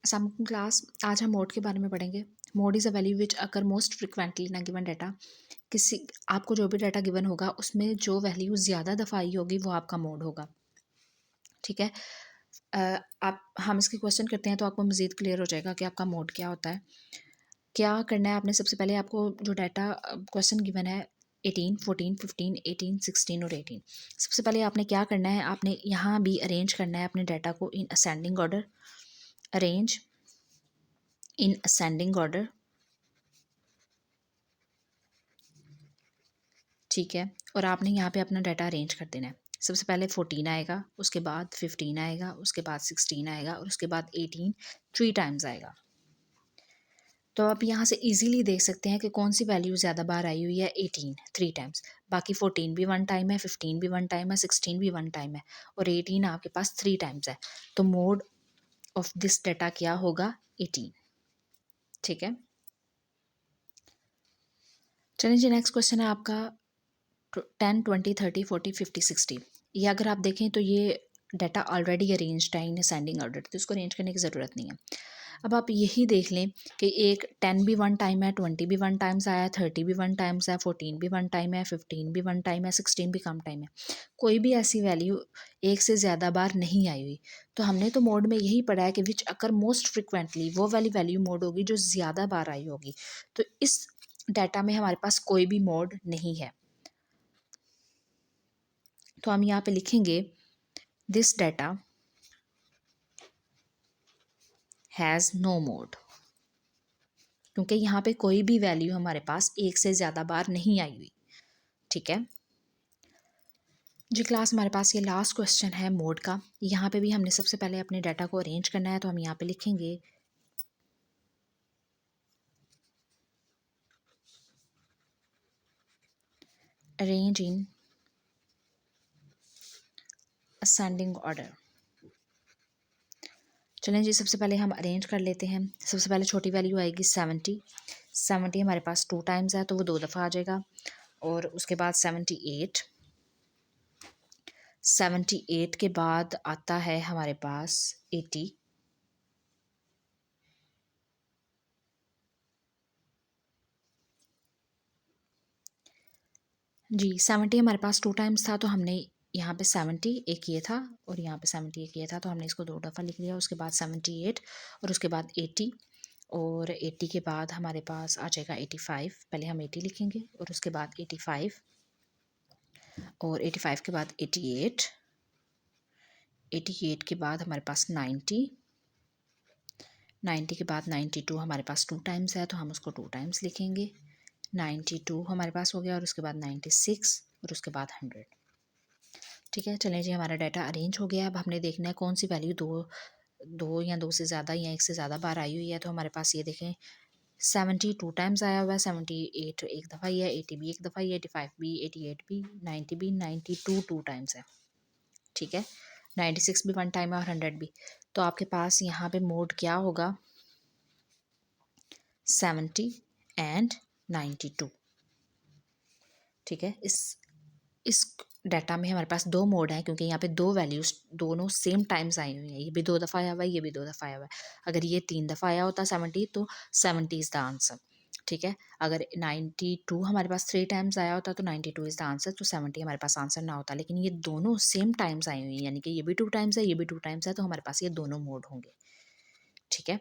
अस्सलाम क्लास, आज हम मोड के बारे में पढ़ेंगे। Mode is a value which occur most frequently in a given data. किसी आपको जो भी डाटा गिवन होगा उसमें जो वैल्यू ज़्यादा दफ़ा आई होगी वो आपका मोड होगा। ठीक है। आप हम इसके क्वेश्चन करते हैं तो आपको मज़ीद क्लियर हो जाएगा कि आपका मोड क्या होता है। क्या करना है आपने, सबसे पहले आपको जो डाटा क्वेश्चन गिवन है 18, 14, 15, 18, 16 और 18, सबसे पहले आपने क्या करना है, आपने यहाँ भी अरेंज करना है अपने डाटा को in ascending order. Arrange in ascending order. ठीक है। और आपने यहाँ पे अपना डाटा अरेंज कर देना है। सबसे पहले 14 आएगा, उसके बाद 15 आएगा, उसके बाद 16 आएगा और उसके बाद 18 3 टाइम्स आएगा। तो आप यहाँ से इजीली देख सकते हैं कि कौन सी वैल्यू ज़्यादा बार आई हुई है। 18 3 टाइम्स, बाकी 14 भी 1 टाइम है, 15 भी 1 टाइम है, 16 भी 1 टाइम है और 18 आपके पास 3 टाइम्स है। तो मोड ऑफ दिस डाटा क्या होगा? 18। ठीक है। चलिए जी, नेक्स्ट क्वेश्चन है आपका 10, 20, 30, 40, 50, 60। ये अगर आप देखें तो ये डाटा ऑलरेडी अरेंज्ड है इन असेंडिंग ऑर्डर, तो इसको अरेंज करने की ज़रूरत नहीं है। अब आप यही देख लें कि एक 10 भी 1 टाइम है, 20 भी 1 टाइम्स आया, 30 भी 1 टाइम्स है, 14 भी 1 टाइम है, 15 भी 1 टाइम है, 16 भी कम टाइम है। कोई भी ऐसी वैल्यू एक से ज़्यादा बार नहीं आई हुई। तो हमने तो मोड में यही पढ़ा है कि विच अकर मोस्ट फ्रिक्वेंटली, वो वाली वैल्यू मोड होगी जो ज़्यादा बार आई होगी। तो इस डाटा में हमारे पास कोई भी मोड नहीं है। तो हम यहाँ पे लिखेंगे this data has no mode, क्योंकि यहाँ पे कोई भी वैल्यू हमारे पास एक से ज़्यादा बार नहीं आई हुई। ठीक है जी क्लास, हमारे पास ये लास्ट क्वेश्चन है मोड का। यहाँ पे भी हमने सबसे पहले अपने डाटा को अरेंज करना है, तो हम यहाँ पे लिखेंगे अरेंज इन असेंडिंग ऑर्डर। चलें जी, सबसे पहले हम अरेंज कर लेते हैं। सबसे पहले छोटी वैल्यू आएगी 70। 70 हमारे पास 2 टाइम्स है तो वो 2 दफ़ा आ जाएगा। और उसके बाद 78। 78 के बाद आता है हमारे पास 80। जी 70 हमारे पास 2 टाइम्स था, तो हमने यहाँ पे 70 एक ये था और यहाँ पे 70 एक ये था, तो हमने इसको 2 दफ़ा लिख लिया। उसके बाद 78 और उसके बाद 80 और 80 के बाद हमारे पास आ जाएगा 85। पहले हम 80 लिखेंगे और उसके बाद 85 और 85 के बाद 88। 88 के बाद हमारे पास 90। 90 के बाद 92 हमारे पास 2 टाइम्स है, तो हम उसको 2 टाइम्स लिखेंगे। 92 हमारे पास हो गया और उसके बाद 96 और उसके बाद 100। ठीक है। चलें जी, हमारा डाटा अरेंज हो गया। अब हमने देखना है कौन सी वैल्यू दो या दो से ज़्यादा या एक से ज़्यादा बार आई हुई है। तो हमारे पास ये देखें 70 2 टाइम्स आया हुआ है, 78 एक दफ़ा ही है, 80 भी एक दफ़ा ही है, 85 भी, 88 भी, 90 भी, 92 2 टाइम्स है। ठीक है। 96 भी 1 टाइम है और 100 भी। तो आपके पास यहाँ पे मोड क्या होगा? 70 एंड 92। ठीक है। इस डाटा में हमारे पास 2 मोड हैं, क्योंकि यहाँ पे 2 वैल्यूज़ दोनों सेम टाइम्स आई हुई हैं। ये भी 2 दफ़ा आया हुआ है, ये भी 2 दफ़ा आया हुआ है। अगर ये 3 दफ़ा आया होता 70, तो 70 इज़ द आंसर। ठीक है। अगर 92 हमारे पास 3 टाइम्स आया होता तो 92 इज़ द आंसर, तो 70 हमारे पास आंसर ना होता। लेकिन ये दोनों सेम टाइम्स आई हुई हैं, यानी कि ये भी 2 टाइम्स है, ये भी 2 टाइम्स है, तो हमारे पास ये दोनों मोड होंगे। ठीक है।